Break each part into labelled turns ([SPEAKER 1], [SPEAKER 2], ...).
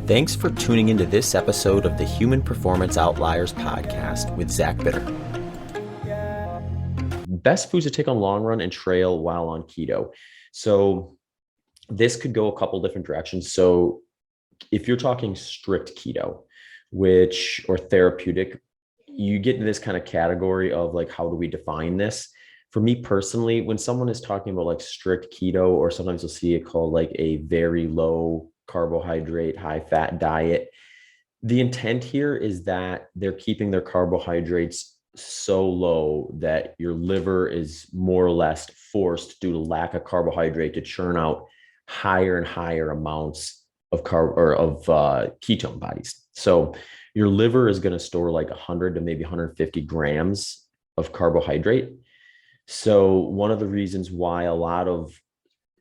[SPEAKER 1] Thanks for tuning into this episode of the Human Performance Outliers podcast with Zach Bitter. Best foods to take on long run and trail while on keto. So this could go a couple different directions. So if you're talking strict keto, or therapeutic, you get into this kind of category of like, how do we define this? For me personally, when someone is talking about like strict keto, or sometimes you'll see it called like a very low carbohydrate, high fat diet, the intent here is that they're keeping their carbohydrates so low that your liver is more or less forced, due to lack of carbohydrate, to churn out higher and higher amounts of ketone bodies. So your liver is going to store like 100 to maybe 150 grams of carbohydrate. So one of the reasons why a lot of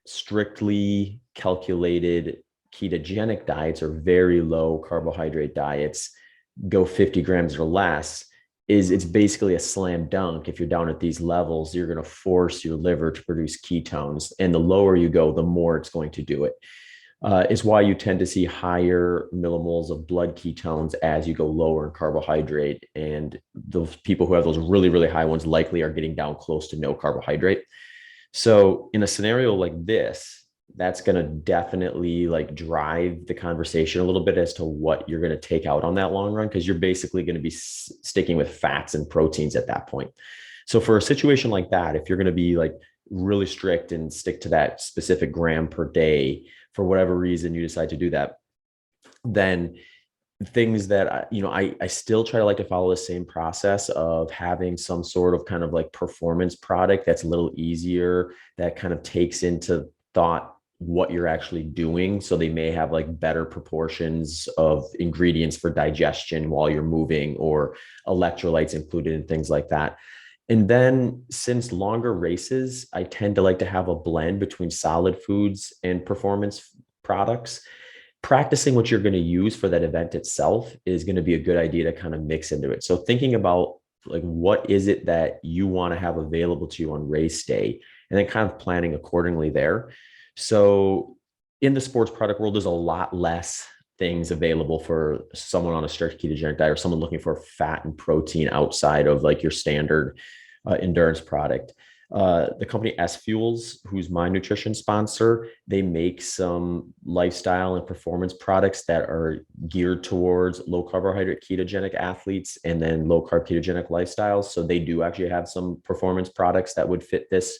[SPEAKER 1] strictly calculated ketogenic diets, or very low carbohydrate diets, go 50 grams or less, is it's basically a slam dunk. If you're down at these levels, you're going to force your liver to produce ketones. And the lower you go, the more it's going to do it. Is why you tend to see higher millimoles of blood ketones as you go lower in carbohydrate. And those people who have those really, really high ones likely are getting down close to no carbohydrate. So in a scenario like this, that's going to definitely like drive the conversation a little bit as to what you're going to take out on that long run, because you're basically going to be sticking with fats and proteins at that point. So for a situation like that, if you're going to be like really strict and stick to that specific gram per day, for whatever reason you decide to do that, then things that I still try to like to follow the same process of having some sort of kind of like performance product that's a little easier, that kind of takes into thought what you're actually doing. So they may have like better proportions of ingredients for digestion while you're moving, or electrolytes included and things like that. And then since longer races, I tend to like to have a blend between solid foods and performance products. Practicing what you're going to use for that event itself is going to be a good idea to kind of mix into it. So thinking about like, what is it that you want to have available to you on race day, and then kind of planning accordingly there. So in the sports product world, there's a lot less things available for someone on a strict ketogenic diet, or someone looking for fat and protein outside of like your standard endurance product. The company S Fuels, who's my nutrition sponsor, they make some lifestyle and performance products that are geared towards low carbohydrate ketogenic athletes, and then low carb ketogenic lifestyles. So they do actually have some performance products that would fit this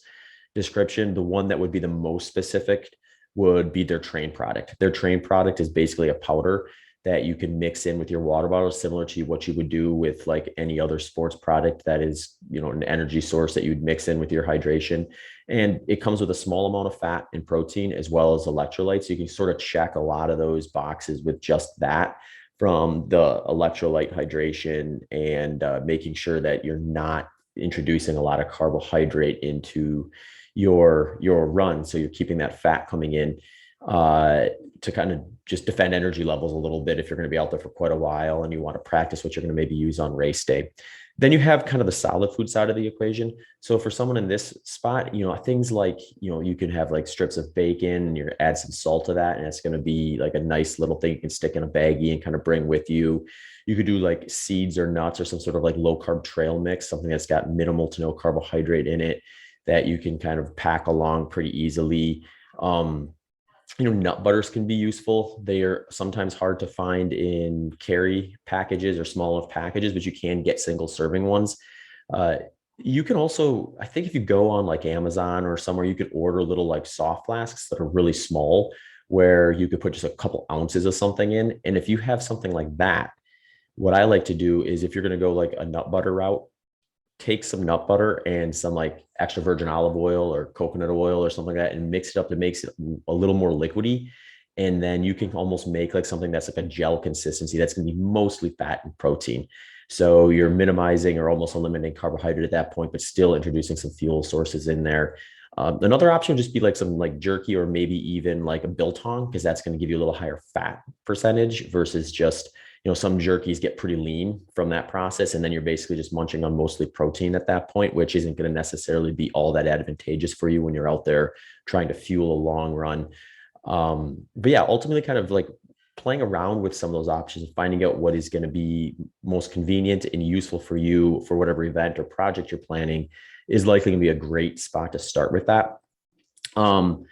[SPEAKER 1] description. The one that would be the most specific would be their Train product. Their Train product is basically a powder that you can mix in with your water bottle, similar to what you would do with like any other sports product that is, an energy source that you'd mix in with your hydration. And it comes with a small amount of fat and protein, as well as electrolytes. So you can sort of check a lot of those boxes with just that, from the electrolyte hydration and making sure that you're not introducing a lot of carbohydrate into your run. So you're keeping that fat coming in to kind of just defend energy levels a little bit if you're going to be out there for quite a while and you want to practice what you're going to maybe use on race day. Then you have kind of the solid food side of the equation. So for someone in this spot, things like, you can have like strips of bacon and you add some salt to that, and it's going to be like a nice little thing you can stick in a baggie and kind of bring with you. You could do like seeds or nuts, or some sort of like low carb trail mix, something that's got minimal to no carbohydrate in it, that you can kind of pack along pretty easily. Nut butters can be useful. They are sometimes hard to find in carry packages or small enough packages, but you can get single serving ones. You can also, I think if you go on like Amazon or somewhere, you could order little like soft flasks that are really small, where you could put just a couple ounces of something in. And if you have something like that, what I like to do is, if you're going to go like a nut butter route, take some nut butter and some like extra virgin olive oil or coconut oil or something like that, and mix it up to make it a little more liquidy. And then you can almost make like something that's like a gel consistency that's going to be mostly fat and protein. So you're minimizing or almost eliminating carbohydrate at that point, but still introducing some fuel sources in there. Another option would just be like some like jerky, or maybe even like a biltong, because that's going to give you a little higher fat percentage versus just, some jerkies get pretty lean from that process. And then you're basically just munching on mostly protein at that point, which isn't going to necessarily be all that advantageous for you when you're out there trying to fuel a long run. But yeah, ultimately kind of like playing around with some of those options and finding out what is going to be most convenient and useful for you for whatever event or project you're planning is likely going to be a great spot to start with that. Um,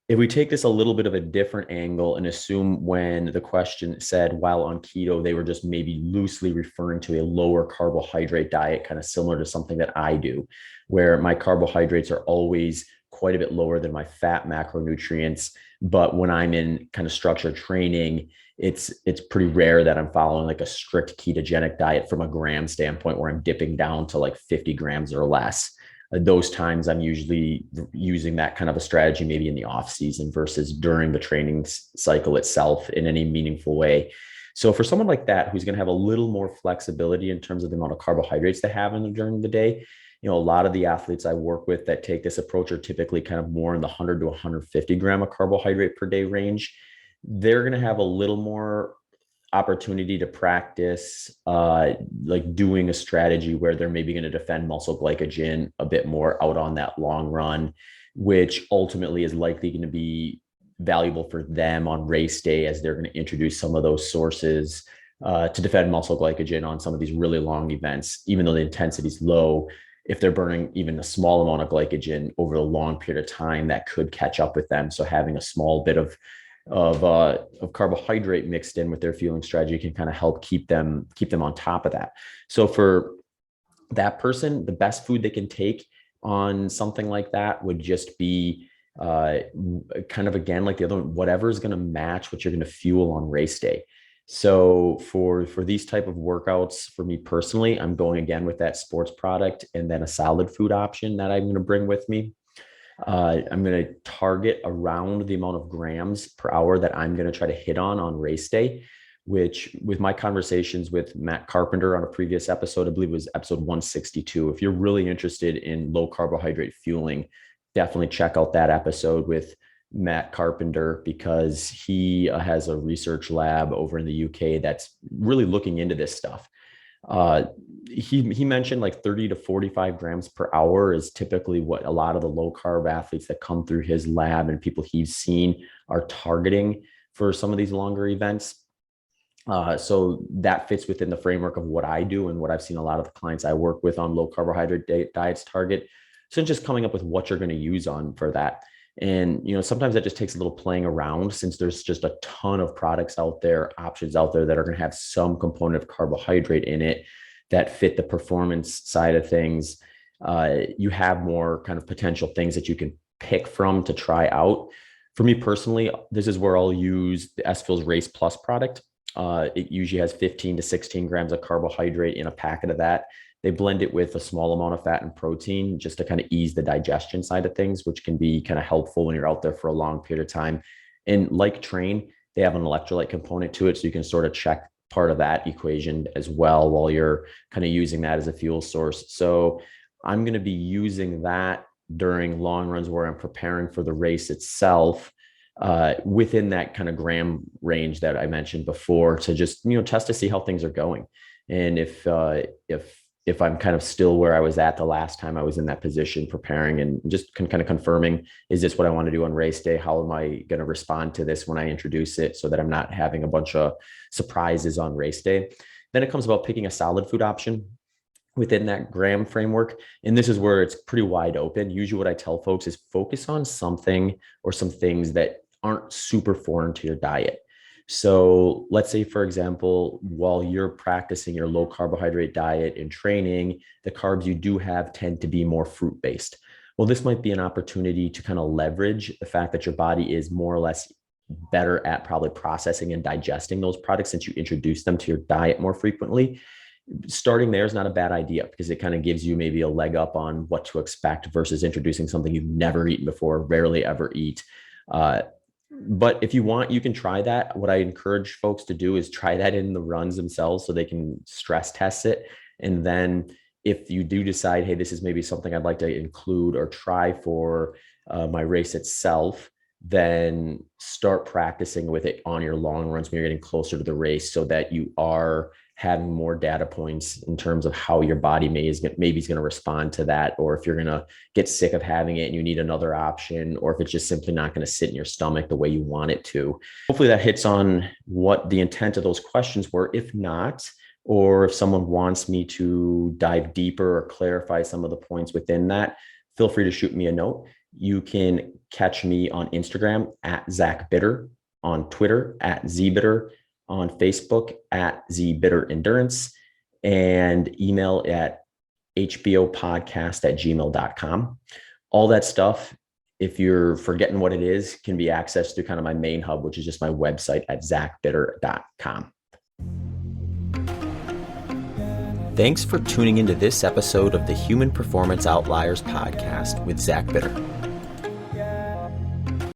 [SPEAKER 1] if we take this a little bit of a different angle and assume when the question said while on keto, they were just maybe loosely referring to a lower carbohydrate diet, kind of similar to something that I do, where my carbohydrates are always quite a bit lower than my fat macronutrients. But when I'm in kind of structured training, it's pretty rare that I'm following like a strict ketogenic diet from a gram standpoint where I'm dipping down to like 50 grams or less. Those times I'm usually using that kind of a strategy maybe in the off season versus during the training cycle itself in any meaningful way. So for someone like that who's going to have a little more flexibility in terms of the amount of carbohydrates they have in during the day, a lot of the athletes I work with that take this approach are typically kind of more in the 100 to 150 gram of carbohydrate per day range. They're going to have a little more opportunity to practice like doing a strategy where they're maybe going to defend muscle glycogen a bit more out on that long run, which ultimately is likely going to be valuable for them on race day as they're going to introduce some of those sources to defend muscle glycogen on some of these really long events, even though the intensity is low. If they're burning even a small amount of glycogen over a long period of time, that could catch up with them. So having a small bit of carbohydrate mixed in with their fueling strategy can kind of help keep them on top of that. So for that person, the best food they can take on something like that would just be kind of again like the other one, whatever is going to match what you're going to fuel on race day. So for these type of workouts, for me personally, I'm going again with that sports product and then a solid food option that I'm going to bring with me. I'm going to target around the amount of grams per hour that I'm going to try to hit on race day, which with my conversations with Matt Carpenter on a previous episode, I believe it was episode 162. If you're really interested in low carbohydrate fueling, definitely check out that episode with Matt Carpenter because he has a research lab over in the UK that's really looking into this stuff. Uh, he mentioned like 30 to 45 grams per hour is typically what a lot of the low carb athletes that come through his lab and people he's seen are targeting for some of these longer events. So that fits within the framework of what I do and what I've seen a lot of the clients I work with on low carbohydrate diets target. So just coming up with what you're going to use on for that. And, sometimes that just takes a little playing around since there's just a ton of products out there, options out there that are going to have some component of carbohydrate in it that fit the performance side of things. You have more kind of potential things that you can pick from to try out. For me personally, this is where I'll use the S-Fuels Race Plus product. It usually has 15 to 16 grams of carbohydrate in a packet of that. They blend it with a small amount of fat and protein just to kind of ease the digestion side of things, which can be kind of helpful when you're out there for a long period of time. And like Train, they have an electrolyte component to it. So you can sort of check part of that equation as well while you're kind of using that as a fuel source. So I'm going to be using that during long runs where I'm preparing for the race itself within that kind of gram range that I mentioned before to just, test to see how things are going. And if I'm kind of still where I was at the last time I was in that position preparing and just kind of confirming, is this what I want to do on race day? How am I going to respond to this when I introduce it so that I'm not having a bunch of surprises on race day? Then it comes about picking a solid food option within that gram framework. And this is where it's pretty wide open. Usually what I tell folks is focus on something or some things that aren't super foreign to your diet. So let's say, for example, while you're practicing your low carbohydrate diet and training, the carbs you do have tend to be more fruit based. Well, this might be an opportunity to kind of leverage the fact that your body is more or less better at probably processing and digesting those products since you introduce them to your diet more frequently. Starting there is not a bad idea because it kind of gives you maybe a leg up on what to expect versus introducing something you've never eaten before, rarely ever eat. But if you want, you can try that. What I encourage folks to do is try that in the runs themselves so they can stress test it. And then if you do decide, hey, this is maybe something I'd like to include or try for my race itself, then start practicing with it on your long runs when you're getting closer to the race, so that you are having more data points in terms of how your body maybe is going to respond to that, or if you're going to get sick of having it and you need another option, or if it's just simply not going to sit in your stomach the way you want it to. Hopefully that hits on what the intent of those questions were. If not, or if someone wants me to dive deeper or clarify some of the points within that, feel free to shoot me a note. You can catch me on Instagram at Zach Bitter, on Twitter at ZBitter, on Facebook at ZBitterEndurance, and email at hbopodcast@gmail.com. All that stuff, if you're forgetting what it is, can be accessed through kind of my main hub, which is just my website at zachbitter.com. Thanks for tuning into this episode of the Human Performance Outliers podcast with Zach Bitter.